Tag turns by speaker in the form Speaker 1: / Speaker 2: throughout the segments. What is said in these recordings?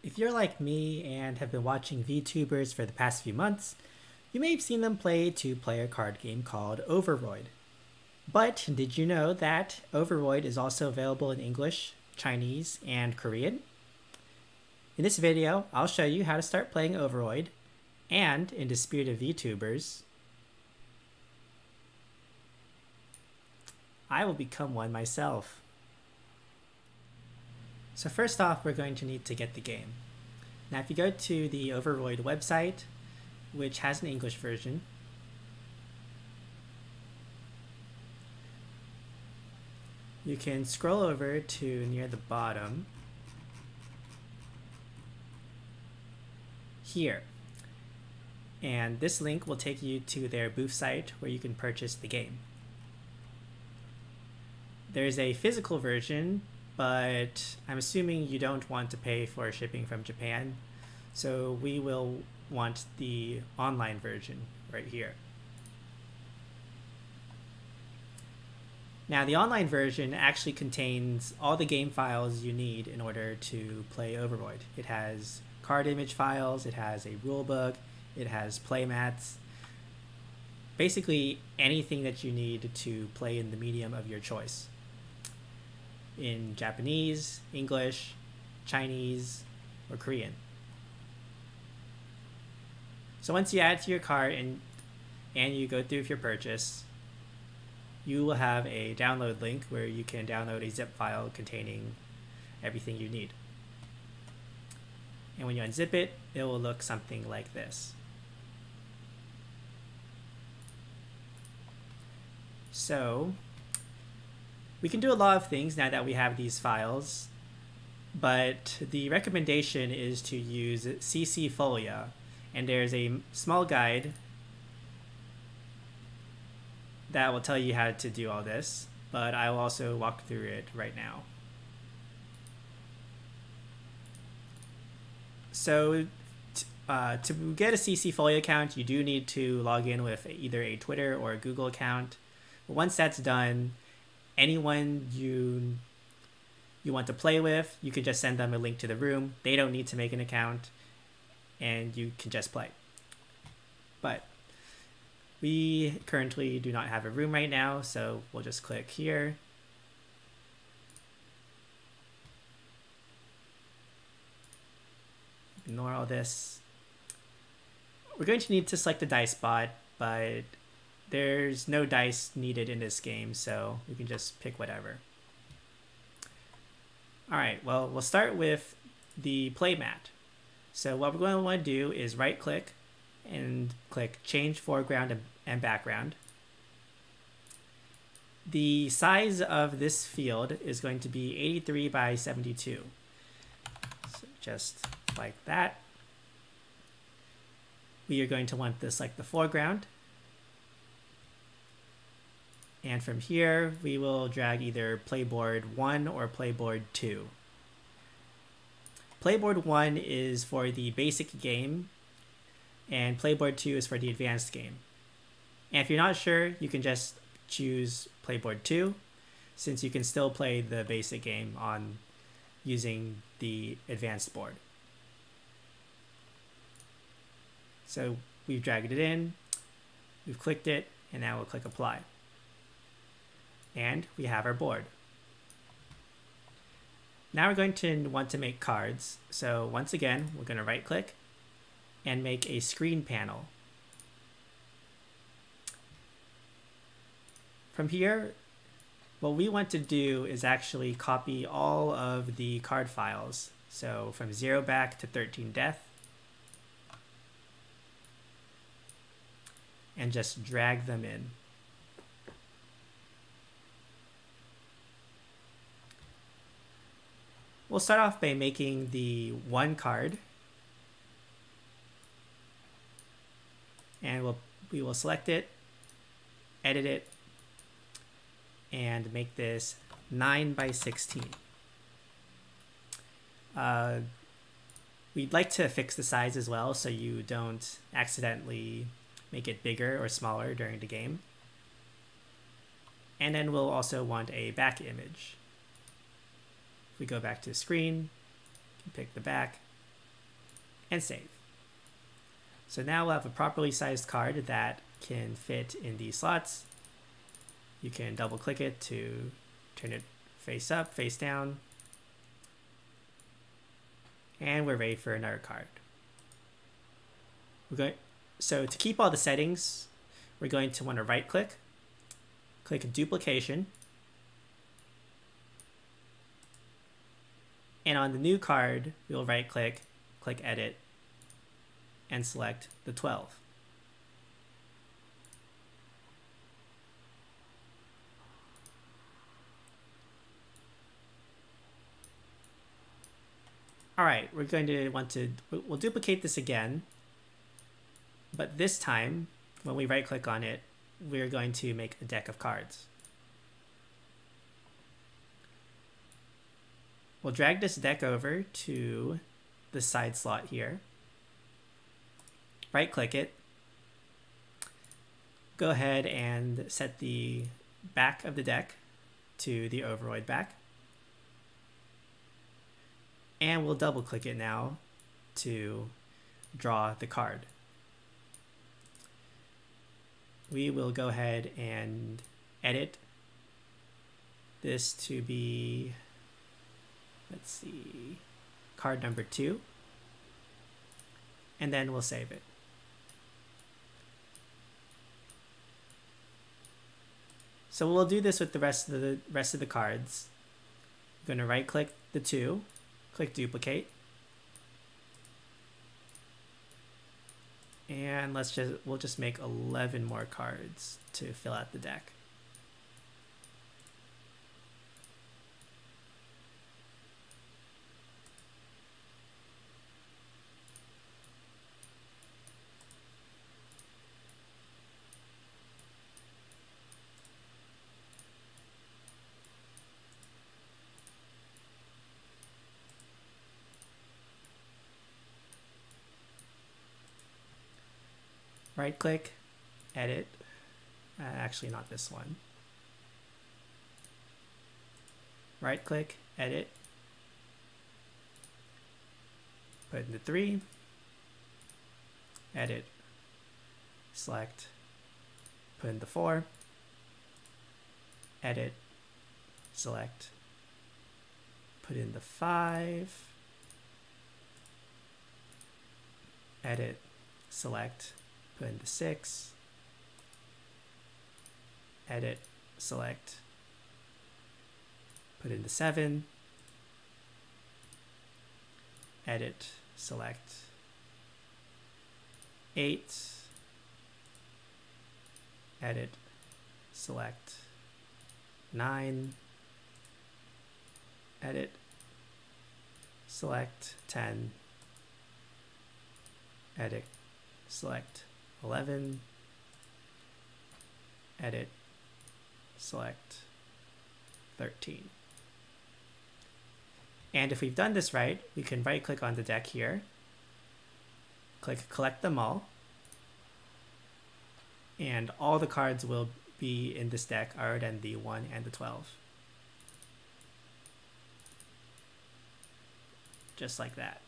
Speaker 1: If you're like me and have been watching VTubers for the past few months, you may have seen them play a two-player card game called Overroid. But did you know that Overroid is also available in English, Chinese, and Korean? In this video, I'll show you how to start playing Overroid, and in the spirit of VTubers, I will become one myself. So first off, we're going to need to get the game. Now if you go to the Overroid website, which has an English version, you can scroll over to near the bottom here. And this link will take you to their booth site where you can purchase the game. There's a physical version, but I'm assuming you don't want to pay for shipping from Japan, so we will want the online version right here. Now the online version actually contains all the game files you need in order to play Overroid. It has card image files, it has a rulebook, it has playmats, basically anything that you need to play in the medium of your choice. In Japanese, English, Chinese, or Korean. So once you add to your cart and you go through with your purchase, you will have a download link where you can download a zip file containing everything you need. And when you unzip it, it will look something like this. So we can do a lot of things now that we have these files, but the recommendation is to use CC Folia, and there's a small guide that will tell you how to do all this, but I will also walk through it right now. So to get a CC Folia account, you do need to log in with either a Twitter or a Google account. But once that's done, anyone you want to play with, you can just send them a link to the room. They don't need to make an account, and you can just play. But we currently do not have a room right now, so we'll just click here. Ignore all this. We're going to need to select a dice spot, but there's no dice needed in this game, so we can just pick whatever. Alright, well, we'll start with the playmat. So what we're going to want to do is right click and click change foreground and background. The size of this field is going to be 83 by 72. So just like that. We are going to want to select the foreground. And from here, we will drag either playboard 1 or playboard 2. Playboard 1 is for the basic game, and playboard 2 is for the advanced game. And if you're not sure, you can just choose playboard 2, since you can still play the basic game on using the advanced board. So we've dragged it in, we've clicked it, and now we'll click apply. And we have our board. Now we're going to want to make cards. So once again, we're going to right click and make a screen panel. From here, what we want to do is actually copy all of the card files. So from 0 back to 13 death. And just drag them in. We'll start off by making the one card, and we will select it, edit it, and make this 9 by 16. We'd like to fix the size as well so you don't accidentally make it bigger or smaller during the game. And then we'll also want a back image. If we go back to the screen, pick the back, and save. So now we'll have a properly sized card that can fit in these slots. You can double click it to turn it face up, face down, and we're ready for another card. So to keep all the settings, we're going to want to right click, click duplication, and on the new card, we'll right click, click edit, and select the 12. All right, we're going to we'll duplicate this again, but this time, when we right click on it, we're going to make a deck of cards. We'll drag this deck over to the side slot here. Right click it. Go ahead and set the back of the deck to the Overroid back. And we'll double click it now to draw the card. We will go ahead and edit this to be, let's see, card number 2. And then we'll save it. So we'll do this with the rest of the cards. I'm going to right click the 2, click duplicate, and we'll just make 11 more cards to fill out the deck. Right click, edit, actually not this one. Right click, edit, put in the 3, edit, select, put in the 4, edit, select, put in the 5, edit, select, put in the 6, edit, select, put in the 7, edit, select, 8, edit, select, 9, edit, select, 10, edit, select, 11, edit, select, 13. And if we've done this right, we can right click on the deck here, click collect them all, and all the cards will be in this deck other than the 1 and the 12. Just like that.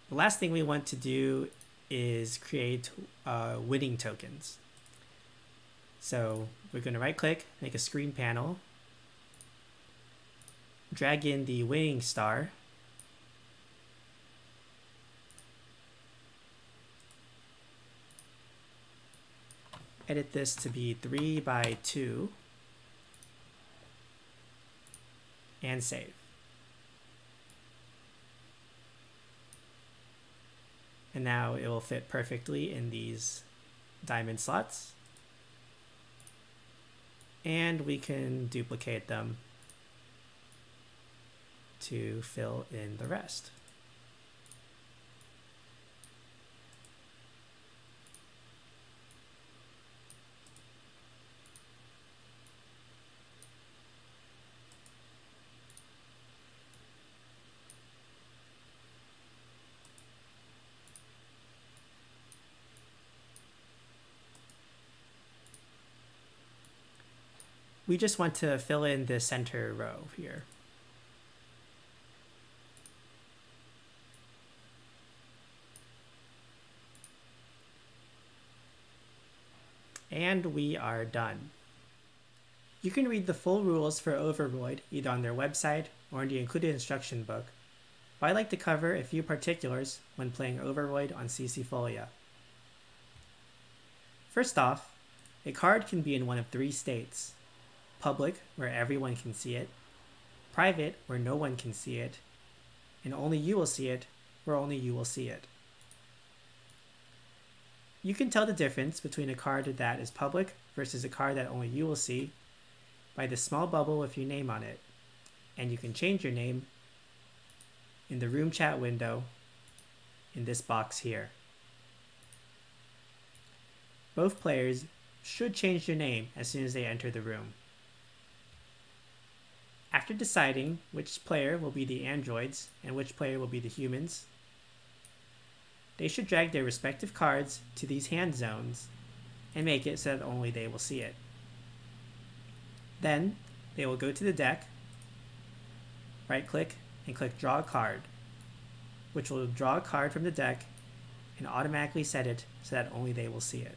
Speaker 1: The last thing we want to do is create winning tokens. So we're going to right click, make a screen panel, drag in the winning star, edit this to be 3 by 2, and save. And now it will fit perfectly in these diamond slots. And we can duplicate them to fill in the rest. we just want to fill in the center row here. And we are done. You can read the full rules for Overroid either on their website or in the included instruction book, but I like to cover a few particulars when playing Overroid on CC Folia. First off, a card can be in one of three states: public, where everyone can see it; private, where no one can see it; and only you will see it, where only you will see it. You can tell the difference between a card that is public versus a card that only you will see by the small bubble with your name on it, and you can change your name in the room chat window in this box here. Both players should change their name as soon as they enter the room. After deciding which player will be the androids and which player will be the humans, they should drag their respective cards to these hand zones and make it so that only they will see it. Then, they will go to the deck, right-click, and click Draw a Card, which will draw a card from the deck and automatically set it so that only they will see it.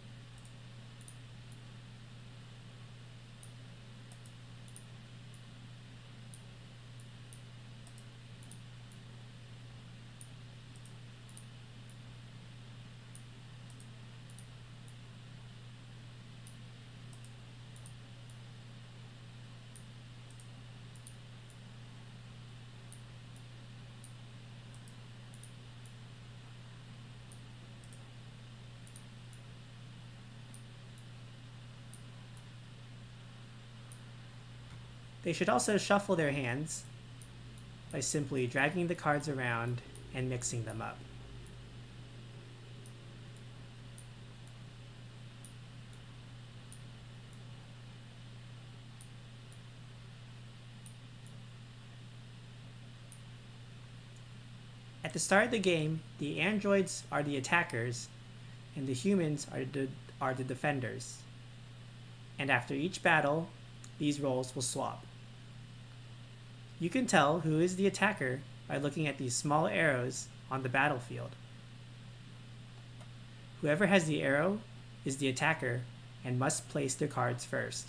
Speaker 1: They should also shuffle their hands by simply dragging the cards around and mixing them up. At the start of the game, the androids are the attackers and the humans are the defenders. And after each battle, these roles will swap. You can tell who is the attacker by looking at these small arrows on the battlefield. Whoever has the arrow is the attacker and must place their cards first.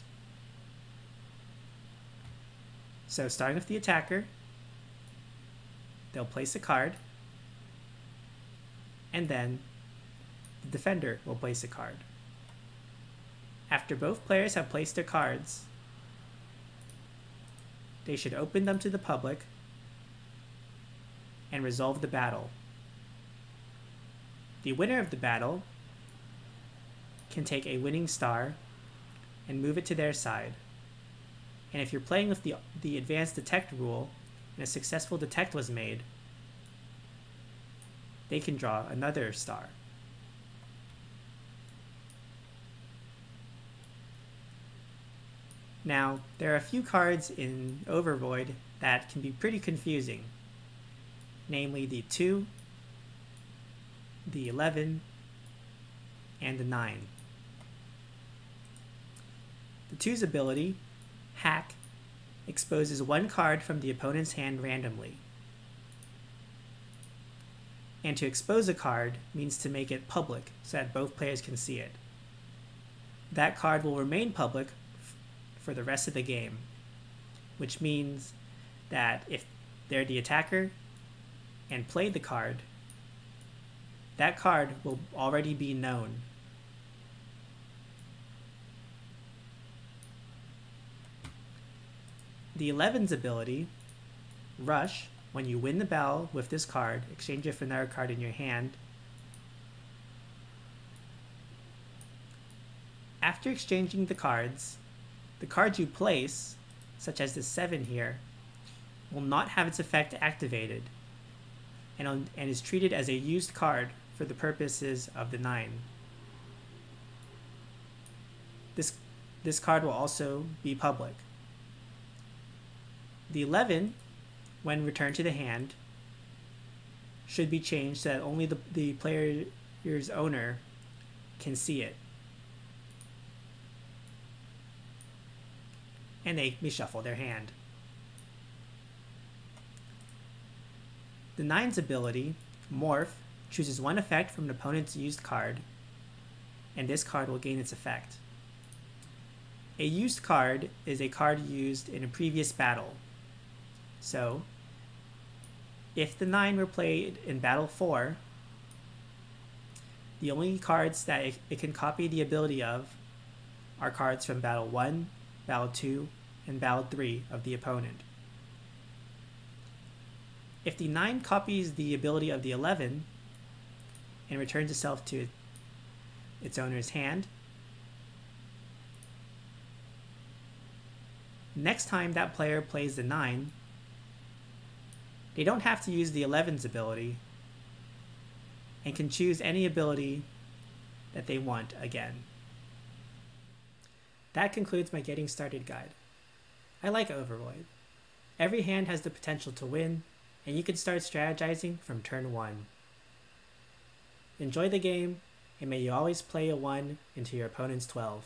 Speaker 1: So starting with the attacker, they'll place a card, and then the defender will place a card. After both players have placed their cards, they should open them to the public and resolve the battle. The winner of the battle can take a winning star and move it to their side. And if you're playing with the advanced detect rule and a successful detect was made, they can draw another star. Now, there are a few cards in Overroid that can be pretty confusing, namely the 2, the 11, and the 9. The 2's ability, Hack, exposes one card from the opponent's hand randomly. And to expose a card means to make it public so that both players can see it. That card will remain public for the rest of the game, which means that if they're the attacker and play the card, that card will already be known. The 11's ability, Rush, when you win the battle with this card, exchange it for another card in your hand. After exchanging the cards you place, such as the 7 here, will not have its effect activated and is treated as a used card for the purposes of the 9. This card will also be public. The 11, when returned to the hand, should be changed so that only the player's owner can see it. and they may shuffle their hand. The 9's ability, Morph, chooses one effect from an opponent's used card, and this card will gain its effect. A used card is a card used in a previous battle. So, if the 9 were played in Battle 4, the only cards that it can copy the ability of are cards from Battle 1, Battle 2, and Battle 3 of the opponent. If the 9 copies the ability of the 11 and returns itself to its owner's hand, next time that player plays the 9, they don't have to use the 11's ability and can choose any ability that they want again. That concludes my Getting Started guide. I like Overroid. Every hand has the potential to win, and you can start strategizing from turn 1. Enjoy the game, and may you always play a 1 into your opponent's 12.